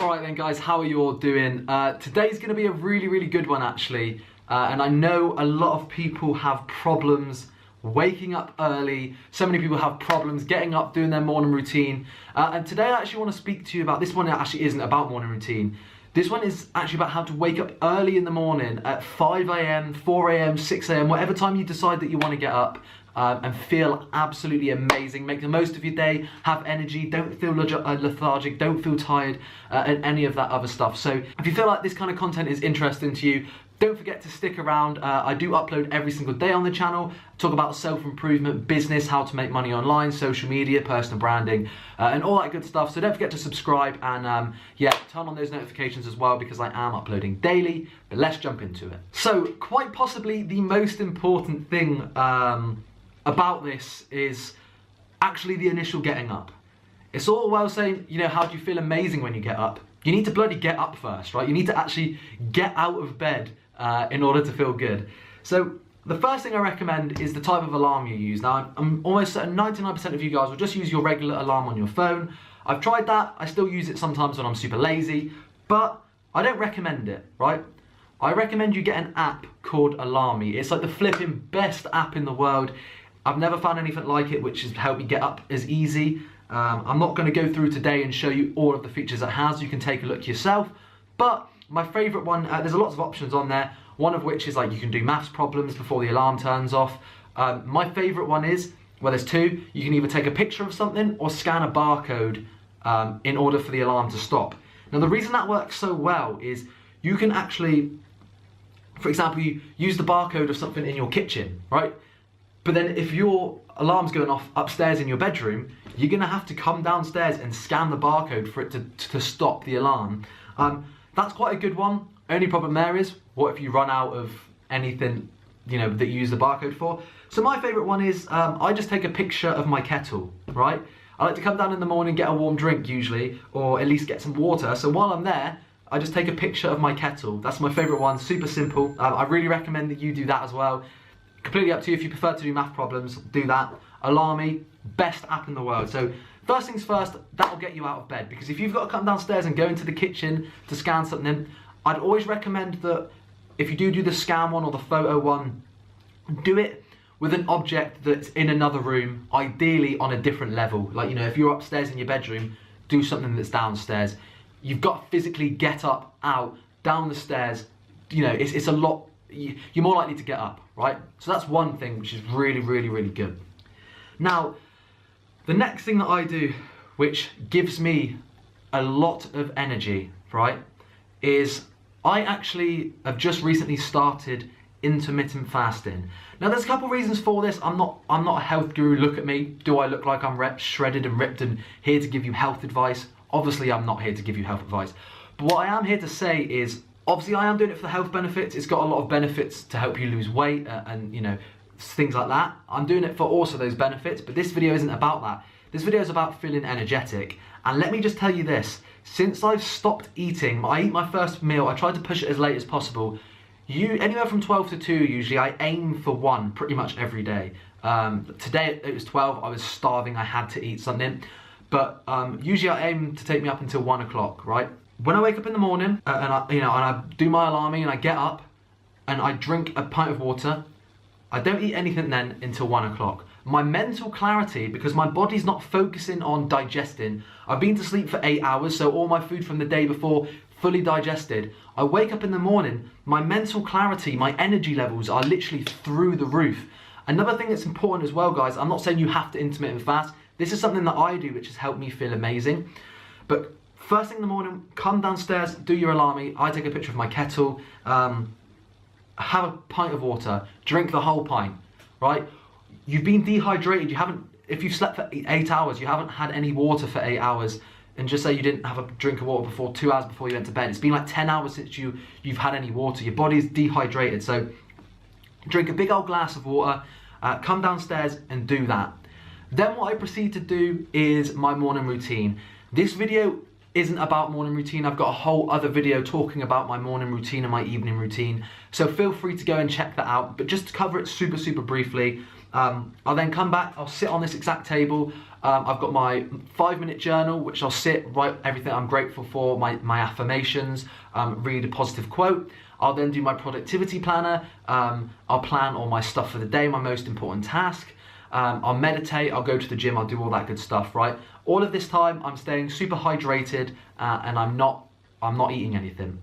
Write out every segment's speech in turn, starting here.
Alright then guys, how are you all doing? Today's going to be a really good one actually, and I know a lot of people have problems waking up early. So many people have problems getting up, doing their morning routine, and today I actually want to speak to you about this one. That actually isn't about morning routine. This one is actually about how to wake up early in the morning at 5 AM, 4 AM, 6 AM, whatever time you decide that you want to get up, and feel absolutely amazing. Make the most of your day, have energy, don't feel lethargic, don't feel tired, and any of that other stuff. So if you feel like this kind of content is interesting to you, don't forget to stick around. I do upload every single day on the channel, talk about self-improvement, business, how to make money online, social media, personal branding, and all that good stuff. So don't forget to subscribe and yeah, turn on those notifications as well, because I am uploading daily. But let's jump into it. So quite possibly the most important thing about this is actually the initial getting up. It's all well saying, you know, how do you feel amazing when you get up? You need to bloody get up first, right? You need to actually get out of bed in order to feel good. So the first thing I recommend is the type of alarm you use. Now, I'm almost certain 99% of you guys will just use your regular alarm on your phone. I've tried that. I still use it sometimes when I'm super lazy, but I don't recommend it, right? I recommend you get an app called Alarmy. It's like the flipping best app in the world. I've never found anything like it, which has helped me get up as easy. I'm not going to go through today and show you all of the features it has. You can take a look yourself. But my favourite one, there's lots of options on there. One of which is like you can do maths problems before the alarm turns off. My favourite one is, well, there's two. You can either take a picture of something or scan a barcode in order for the alarm to stop. Now, the reason that works so well is you can actually, for example, you use the barcode of something in your kitchen, right? But then if your alarm's going off upstairs in your bedroom, you're going to have to come downstairs and scan the barcode for it to stop the alarm. That's quite a good one. Only problem there is, what if you run out of anything, you know, that you use the barcode for? So my favourite one is, I just take a picture of my kettle, right? I like to come down in the morning, get a warm drink usually, or at least get some water. So while I'm there, I just take a picture of my kettle. That's my favourite one, super simple. I really recommend that you do that as well. Completely up to you. If you prefer to do math problems, do that. Alarmy, best app in the world. So first things first, that'll get you out of bed, because if you've got to come downstairs and go into the kitchen to scan something, I'd always recommend that if you do the scan one or the photo one, do it with an object that's in another room, ideally on a different level. Like, you know, if you're upstairs in your bedroom, do something that's downstairs. You've got to physically get up, out, down the stairs. You know, it's a lot. You're more likely to get up, right? So that's one thing which is really good. Now, the next thing that I do, which gives me a lot of energy, right, is I actually have just recently started intermittent fasting. Now, there's a couple of reasons for this. I'm not a health guru. Look at me. Do I look like I'm shredded and ripped and here to give you health advice? Obviously, I'm not here to give you health advice. But what I am here to say is, obviously, I am doing it for the health benefits. It's got a lot of benefits to help you lose weight and, you know, things like that. I'm doing it for also those benefits, but this video isn't about that. This video is about feeling energetic. And let me just tell you this, since I've stopped eating, I eat my first meal, I try to push it as late as possible. Anywhere from 12 to 2 usually, I aim for 1 pretty much every day. Today it was 12, I was starving, I had to eat something. But usually I aim to take me up until 1 o'clock, right? When I wake up in the morning and I do my alarming and I get up and I drink a pint of water, I don't eat anything then until 1 o'clock. My mental clarity, because my body's not focusing on digesting, I've been to sleep for 8 hours, so all my food from the day before fully digested. I wake up in the morning, my mental clarity, my energy levels are literally through the roof. Another thing that's important as well, guys, I'm not saying you have to intermittent fast. This is something that I do which has helped me feel amazing. But first thing in the morning, come downstairs, do your alarmy. I take a picture of my kettle, have a pint of water, drink the whole pint, right? You've been dehydrated, if you've slept for 8 hours, you haven't had any water for 8 hours, and just say you didn't have a drink of water before 2 hours before you went to bed. It's been like 10 hours since you've had any water. Your body's dehydrated, so drink a big old glass of water, come downstairs and do that. Then what I proceed to do is my morning routine. This video isn't about morning routine. I've got a whole other video talking about my morning routine and my evening routine. So feel free to go and check that out. But just to cover it super briefly, I'll then come back, I'll sit on this exact table. I've got my 5-minute journal, which I'll sit, write everything I'm grateful for, my affirmations, read a positive quote. I'll then do my productivity planner. I'll plan all my stuff for the day, my most important task. I'll meditate, I'll go to the gym, I'll do all that good stuff, right? All of this time, I'm staying super hydrated and I'm not eating anything.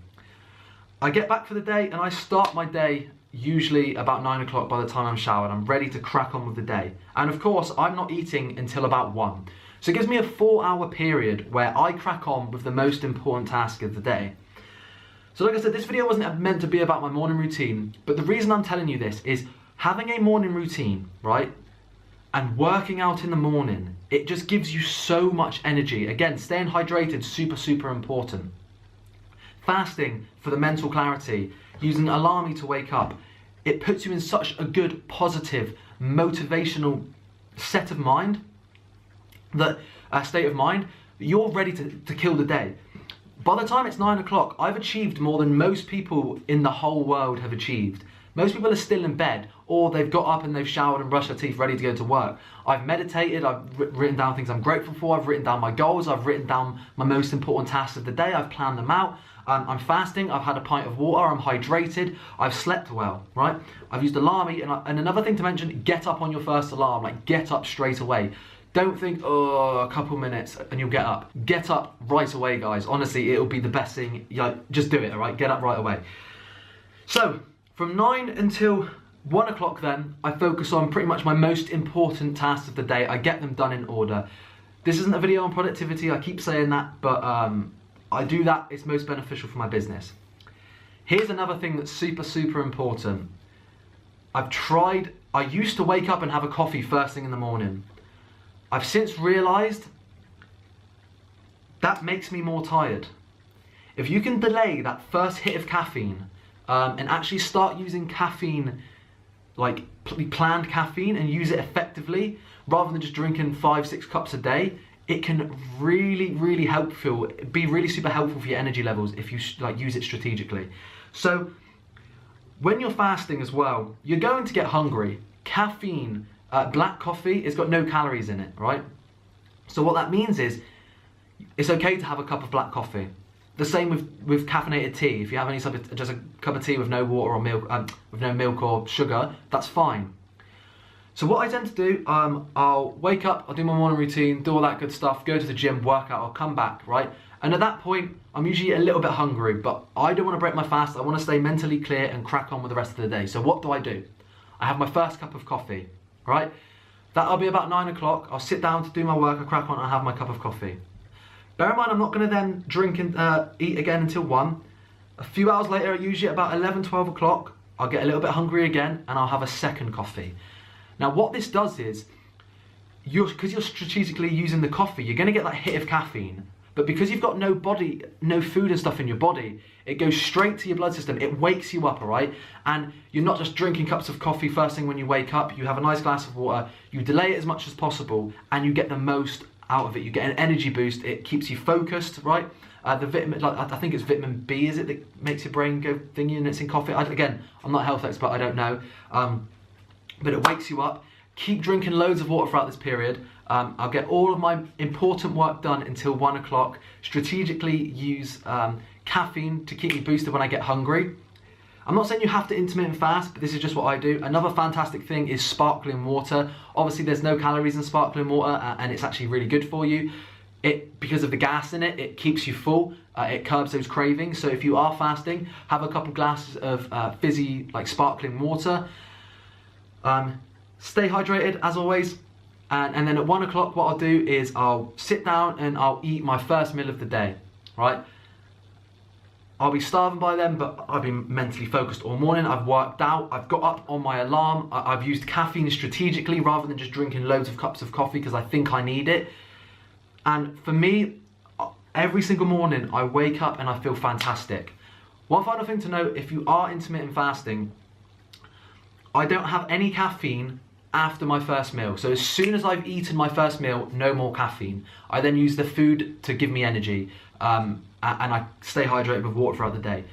I get back for the day and I start my day usually about 9 o'clock by the time I'm showered. I'm ready to crack on with the day. And of course, I'm not eating until about 1. So it gives me a 4-hour period where I crack on with the most important task of the day. So like I said, this video wasn't meant to be about my morning routine, but the reason I'm telling you this is having a morning routine, right? And working out in the morning, it just gives you so much energy. Again, staying hydrated, super, super important. Fasting for the mental clarity, using Alarmy to wake up, it puts you in such a good, positive, motivational state of mind, that you're ready to kill the day. By the time it's 9 o'clock, I've achieved more than most people in the whole world have achieved. Most people are still in bed, or they've got up and they've showered and brushed their teeth ready to go to work. I've meditated, I've written down things I'm grateful for, I've written down my goals, I've written down my most important tasks of the day, I've planned them out. I'm fasting, I've had a pint of water, I'm hydrated, I've slept well, right? I've used Alarmy, and another thing to mention, get up on your first alarm, like get up straight away. Don't think, oh, a couple minutes and you'll get up. Get up right away, guys. Honestly, it'll be the best thing. Just do it, all right? Get up right away. So, from 9 until 1 o'clock then, I focus on pretty much my most important tasks of the day. I get them done in order. This isn't a video on productivity, I keep saying that, but I do that, it's most beneficial for my business. Here's another thing that's super, super important. I used to wake up and have a coffee first thing in the morning. I've since realised that makes me more tired. If you can delay that first hit of caffeine and actually start using caffeine, like planned caffeine, and use it effectively, rather than just drinking 5-6 cups a day, it can really be really super helpful for your energy levels if you use it strategically. So when you're fasting as well, you're going to get hungry. Caffeine, black coffee, it's got no calories in it, right? So what that means is it's okay to have a cup of black coffee. The same with caffeinated tea. If you have just a cup of tea with no water or milk, with no milk or sugar, that's fine. So what I tend to do, I'll wake up, I'll do my morning routine, do all that good stuff, go to the gym, work out, I'll come back, right? And at that point, I'm usually a little bit hungry, but I don't want to break my fast. I want to stay mentally clear and crack on with the rest of the day. So what do? I have my first cup of coffee, right? That'll be about 9 o'clock. I'll sit down to do my work, I crack on, I have my cup of coffee. Bear in mind, I'm not going to then drink and eat again until 1. A few hours later, usually at about 11, 12 o'clock, I'll get a little bit hungry again and I'll have a second coffee. Now what this does is, because you're strategically using the coffee, you're going to get that hit of caffeine, but because you've got no food and stuff in your body, it goes straight to your blood system, it wakes you up, all right? And you're not just drinking cups of coffee first thing when you wake up, you have a nice glass of water, you delay it as much as possible, and you get the most out of it. You get an energy boost, it keeps you focused, right? The vitamin, I think it's vitamin B, is it, that makes your brain go thingy, and it's in coffee. Again, I'm not a health expert, I don't know. But it wakes you up. Keep drinking loads of water throughout this period. I'll get all of my important work done until 1 o'clock. Strategically use caffeine to keep me boosted when I get hungry. I'm not saying you have to intermittent fast, but this is just what I do. Another fantastic thing is sparkling water. Obviously there's no calories in sparkling water and it's actually really good for you. Because of the gas in it, it keeps you full, it curbs those cravings. So if you are fasting, have a couple glasses of fizzy, like sparkling water. Stay hydrated as always, and then at 1 o'clock what I'll do is I'll sit down and I'll eat my first meal of the day, right? I'll be starving by then, but I've been mentally focused all morning, I've worked out, I've got up on my alarm, I've used caffeine strategically rather than just drinking loads of cups of coffee because I think I need it. And for me, every single morning I wake up and I feel fantastic. One final thing to note, if you are intermittent fasting, I don't have any caffeine after my first meal. So as soon as I've eaten my first meal, no more caffeine. I then use the food to give me energy, and I stay hydrated with water throughout the day.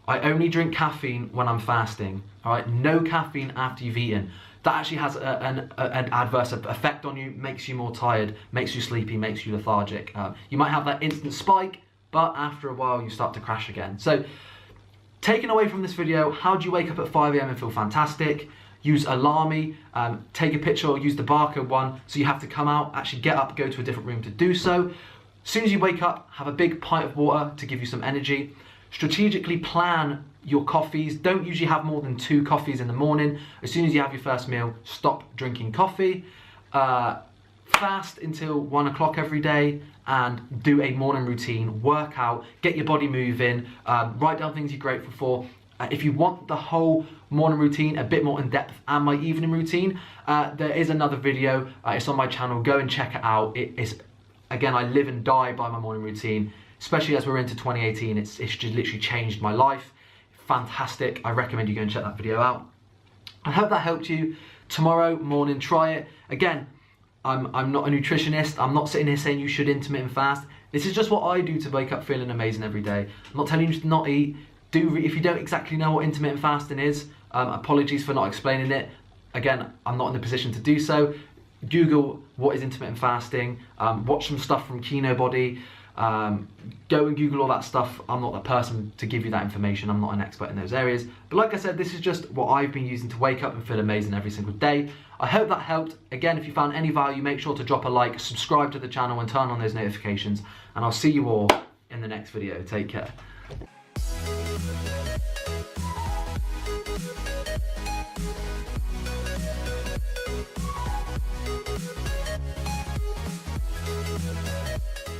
I only drink caffeine when I'm fasting, all right? No caffeine after you've eaten. that actually has an adverse effect on you, makes you more tired, makes you sleepy, makes you lethargic. You might have that instant spike, but after a while you start to crash again. So taken away from this video, how do you wake up at 5 AM and feel fantastic? Use Alarmy, take a picture or use the Barcode one, so you have to come out, actually get up, go to a different room to do so. As soon as you wake up, have a big pint of water to give you some energy. Strategically plan your coffees. Don't usually have more than 2 coffees in the morning. As soon as you have your first meal, stop drinking coffee. Fast until 1 o'clock every day and do a morning routine, work out, get your body moving, write down things you're grateful for. If you want the whole morning routine a bit more in depth and my evening routine, there is another video, it's on my channel, go and check it out. Again, I live and die by my morning routine, especially as we're into 2018, it's just literally changed my life. Fantastic, I recommend you go and check that video out. I hope that helped you. Tomorrow morning, try it. Again, I'm not a nutritionist, I'm not sitting here saying you should intermittent fast. This is just what I do to wake up feeling amazing every day. I'm not telling you to not eat. If you don't exactly know what intermittent fasting is, apologies for not explaining it. Again, I'm not in the position to do so. Google what is intermittent fasting, watch some stuff from Kino Body, go and Google all that stuff. I'm not the person to give you that information, I'm not an expert in those areas. But like I said, this is just what I've been using to wake up and feel amazing every single day. I hope that helped. Again, if you found any value, make sure to drop a like, subscribe to the channel and turn on those notifications. And I'll see you all in the next video. Take care.